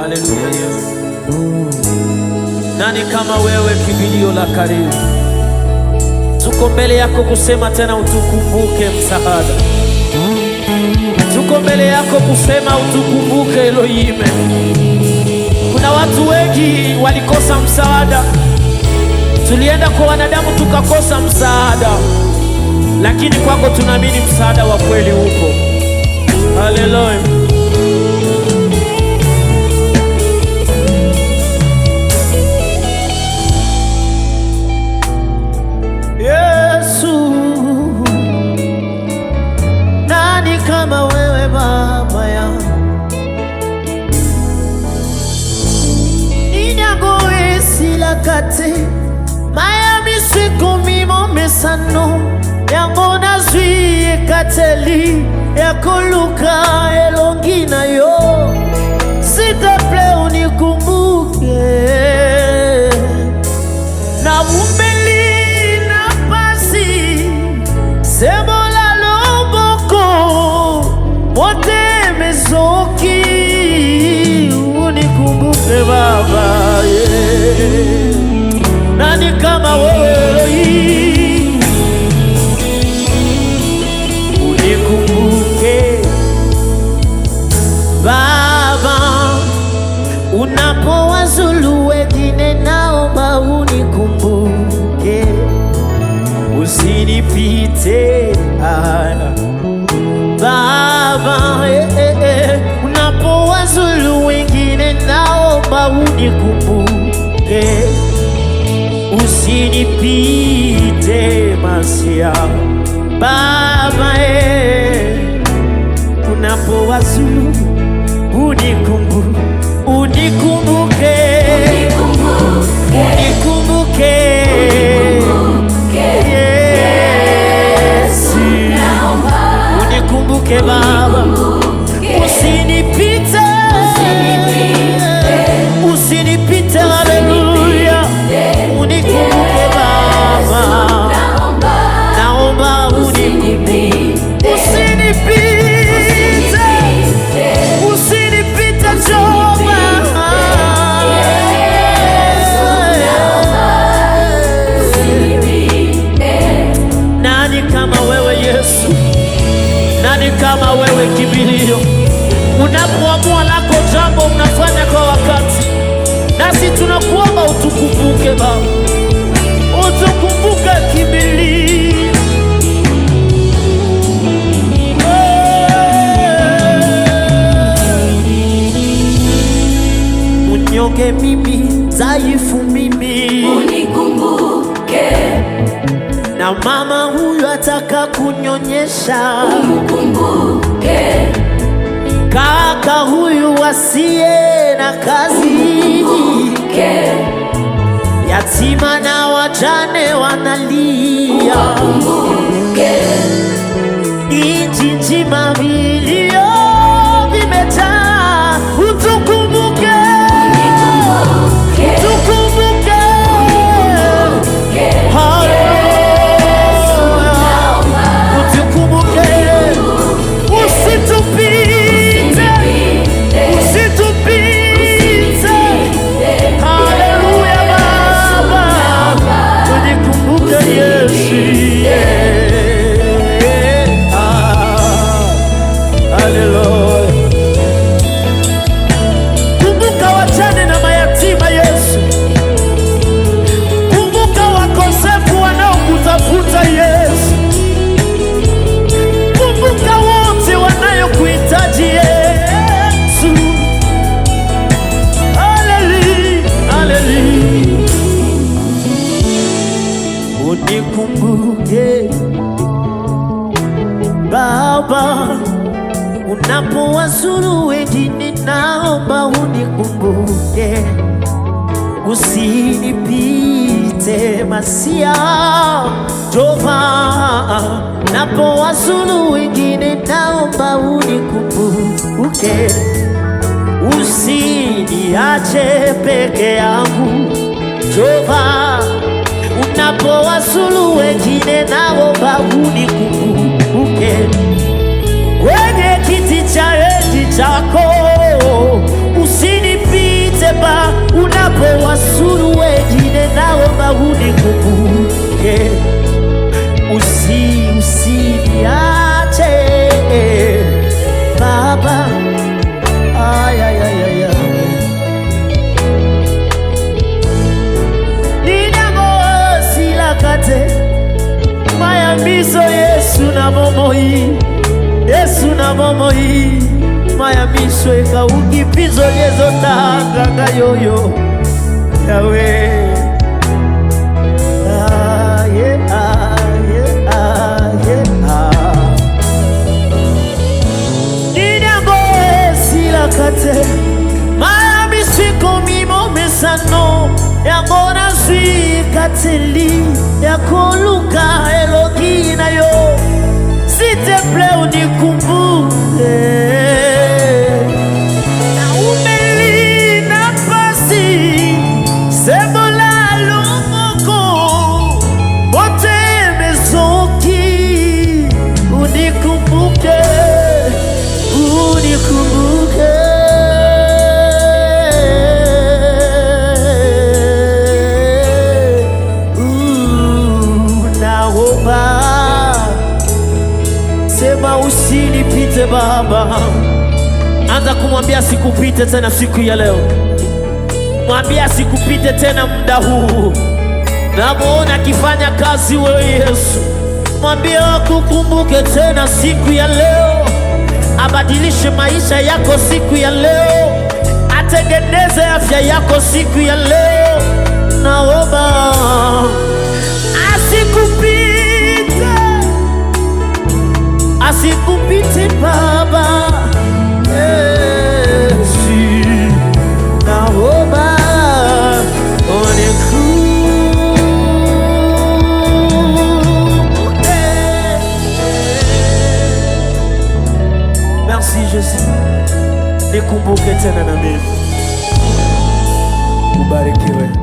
Haleluya Yesu. Nani kama wewe, kimbilio la karibu? Tuko mbele yako kusema tena utukumbuke msaada. Tuko mbele yako kusema utukumbuke Elohim. Kuna watu wengi walikosa msaada. Tulienda kwa wanadamu tukakosa msaada, lakini kwako tunaamini msaada wa kweli upo. Haleluya. Yesu, nani kama wewe Baba yangu? Inyangoesilakate mayamisiko mimo mesano yango nazwi kateli yakoluka elongina yo. S'il te plaît unikumbuke na mumbeli na pasi sebola loboko mote mezoki unikumbuke Baba, yeah. Nani kama wewe Elohim? Unikumbuke Baba, unapowazulu wengine naomba unikumbuke, usinipite Baba, unapowazulu wengine naomba unikumbuke, usinipite Masia Baba, unapowazulu unikumbuke, unikumbuke, unikumbuke Yesu, unikumbuke Baba, usinipite, usinipite, haleluya, unikumbuke Baba, naomba unikumbuke, usinipite, usinipite Jehova. Nani kama wewe Yesu? Nani kama wewe kimbilio? Unapoamua lako jambo unafanya kwa wakati, nasi tunakuomba utukumbuke Baba, utukumbuke kimbilio. Unyonge mimi, dhaifu mimi, unikumbuke. Na mama huyu ataka kunyonyesha, unikumbuke. Kaka huyu asiye na kazi, unikumbuke. Yatima na wajane wanalia, unikumbuke. Nchi nzima vilio vimejaa, utukumbuke, tukumbuke, utukumbuke, usitupite, usitupite, haleluya Baba, unikumbuke Yesu, haleluya. Kumbuka wajane na mayatima Yesu, kumbuka wakosefu wanaokutafuta Yesu, kumbuka wote wanayokuhitaji Yesu, haleluya, haleluya. Unikumbuke Baba, unapowazuru wengine naomba unikumbuke, usinipite Masia Jehova, unapowazuru wengine naomba unikumbuke, usiniache peke yangu Jehova, unapowazuru wengine naomba unikumbuke, kwenye kiti cha enzi chako usinipite Baba, unapowasuru wengine, naomba unikumbuke, usiniache Baba. Mayamiso Yesu na momoi mayamiso eka ukipizo yezo tanga yoyo yawe ninyango esilakate mayamisiko mimo mesano yangona sui kateli yakoluka elogi na yo, s'il te plaît unikumbuke na umeli nafasi sebola lomoko bote mesoki unikumbuke sema usinipite Baba. Anza kumwambia sikupite tena siku ya leo, mwambia sikupite tena muda huu, namuona akifanya kazi wewe Yesu. Mwambia kukumbuke tena siku ya leo, abadilishe maisha yako siku ya leo, atengeneze afya yako siku ya leo. Naomba asikupite Baba, Yesu, naomba unikumbuke. Merci Jésus, nikumbuke tena na mimi. Ubarikiwe.